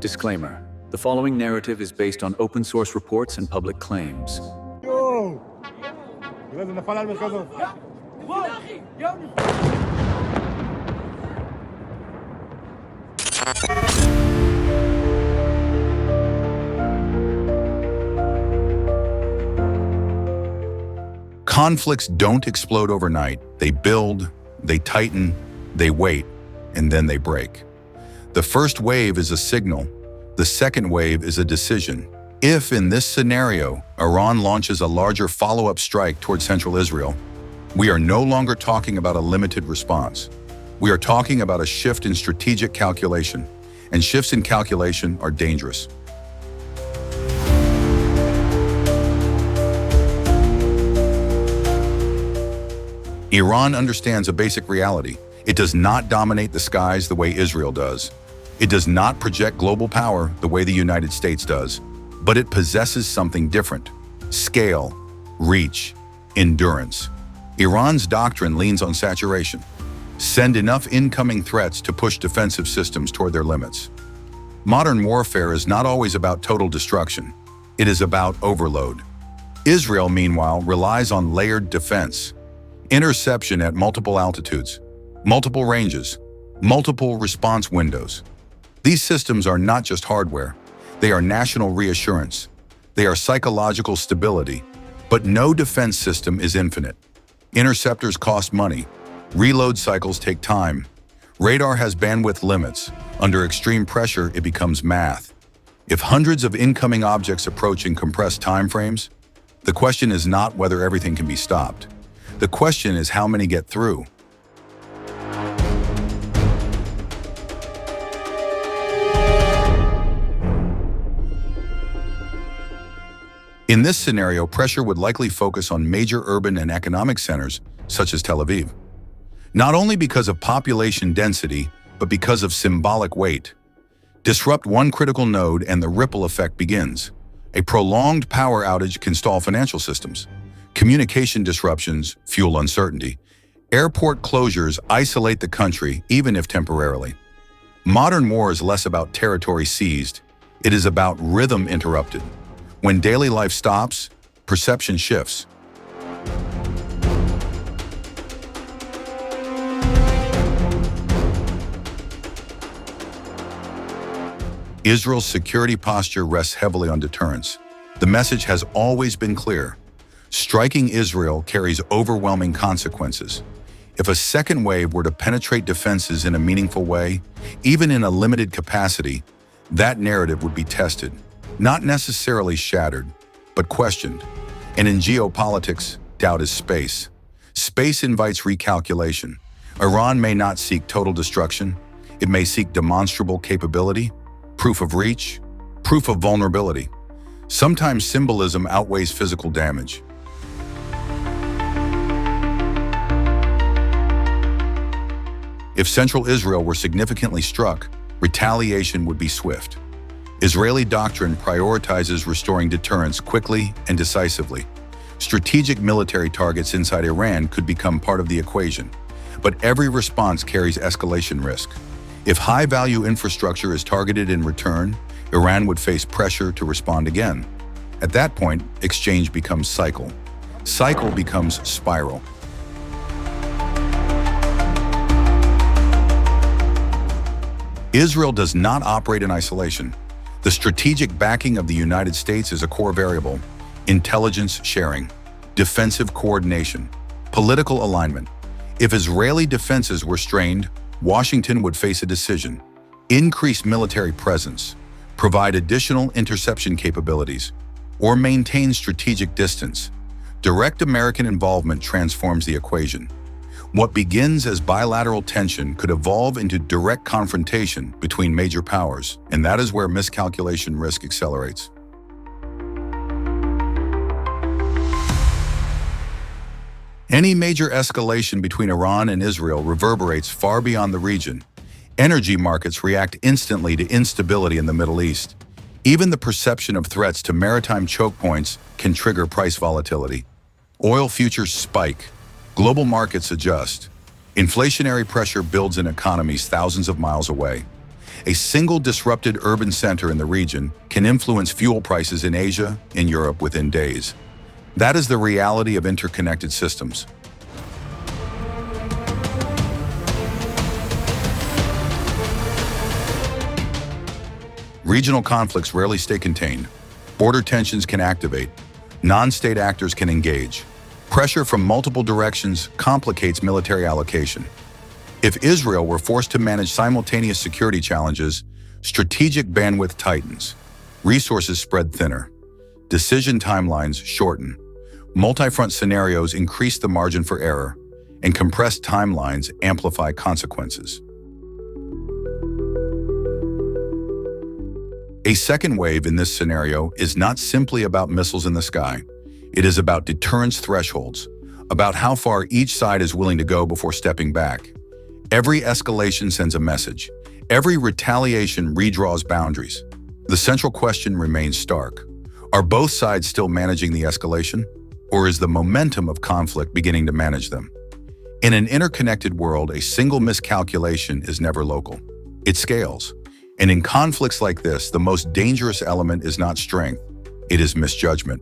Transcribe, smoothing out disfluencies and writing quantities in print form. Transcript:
Disclaimer. The following narrative is based on open source reports and public claims. Yo! لازم نفعل على المركز. Conflicts don't explode overnight. They build, they tighten, they wait, and then they break. The first wave is a signal. The second wave is a decision. If, in this scenario, Iran launches a larger follow-up strike toward central Israel, we are no longer talking about a limited response. We are talking about a shift in strategic calculation, and shifts in calculation are dangerous. Iran understands a basic reality. It does not dominate the skies the way Israel does. It does not project global power the way the United States does. But it possesses something different: scale, reach, endurance. Iran's doctrine leans on saturation. Send enough incoming threats to push defensive systems toward their limits. Modern warfare is not always about total destruction. It is about overload. Israel, meanwhile, relies on layered defense. Interception at multiple altitudes, multiple ranges, multiple response windows. These systems are not just hardware. They are national reassurance. They are psychological stability. But no defense system is infinite. Interceptors cost money. Reload cycles take time. Radar has bandwidth limits. Under extreme pressure, it becomes math. If hundreds of incoming objects approach in compressed timeframes, the question is not whether everything can be stopped. The question is how many get through. In this scenario, pressure would likely focus on major urban and economic centers, such as Tel Aviv. Not only because of population density, but because of symbolic weight. Disrupt one critical node and the ripple effect begins. A prolonged power outage can stall financial systems. Communication disruptions fuel uncertainty. Airport closures isolate the country, even if temporarily. Modern war is less about territory seized. It is about rhythm interrupted. When daily life stops, perception shifts. Israel's security posture rests heavily on deterrence. The message has always been clear. Striking Israel carries overwhelming consequences. If a second wave were to penetrate defenses in a meaningful way, even in a limited capacity, that narrative would be tested. Not necessarily shattered, but questioned. And in geopolitics, doubt is space. Space invites recalculation. Iran may not seek total destruction. It may seek demonstrable capability, proof of reach, proof of vulnerability. Sometimes symbolism outweighs physical damage. If central Israel were significantly struck, retaliation would be swift. Israeli doctrine prioritizes restoring deterrence quickly and decisively. Strategic military targets inside Iran could become part of the equation, but every response carries escalation risk. If high-value infrastructure is targeted in return, Iran would face pressure to respond again. At that point, exchange becomes cycle. Cycle becomes spiral. Israel does not operate in isolation. The strategic backing of the United States is a core variable. Intelligence sharing, defensive coordination, political alignment. If Israeli defenses were strained, Washington would face a decision: increase military presence, provide additional interception capabilities, or maintain strategic distance. Direct American involvement transforms the equation. What begins as bilateral tension could evolve into direct confrontation between major powers, and that is where miscalculation risk accelerates. Any major escalation between Iran and Israel reverberates far beyond the region. Energy markets react instantly to instability in the Middle East. Even the perception of threats to maritime choke points can trigger price volatility. Oil futures spike. Global markets adjust. Inflationary pressure builds in economies thousands of miles away. A single disrupted urban center in the region can influence fuel prices in Asia and Europe within days. That is the reality of interconnected systems. Regional conflicts rarely stay contained. Border tensions can activate. Non-state actors can engage. Pressure from multiple directions complicates military allocation. If Israel were forced to manage simultaneous security challenges, strategic bandwidth tightens. Resources spread thinner. Decision timelines shorten. Multifront scenarios increase the margin for error, and compressed timelines amplify consequences. A second wave in this scenario is not simply about missiles in the sky. It is about deterrence thresholds, about how far each side is willing to go before stepping back. Every escalation sends a message. Every retaliation redraws boundaries. The central question remains stark. Are both sides still managing the escalation? Or is the momentum of conflict beginning to manage them? In an interconnected world, a single miscalculation is never local. It scales. And in conflicts like this, the most dangerous element is not strength, it is misjudgment.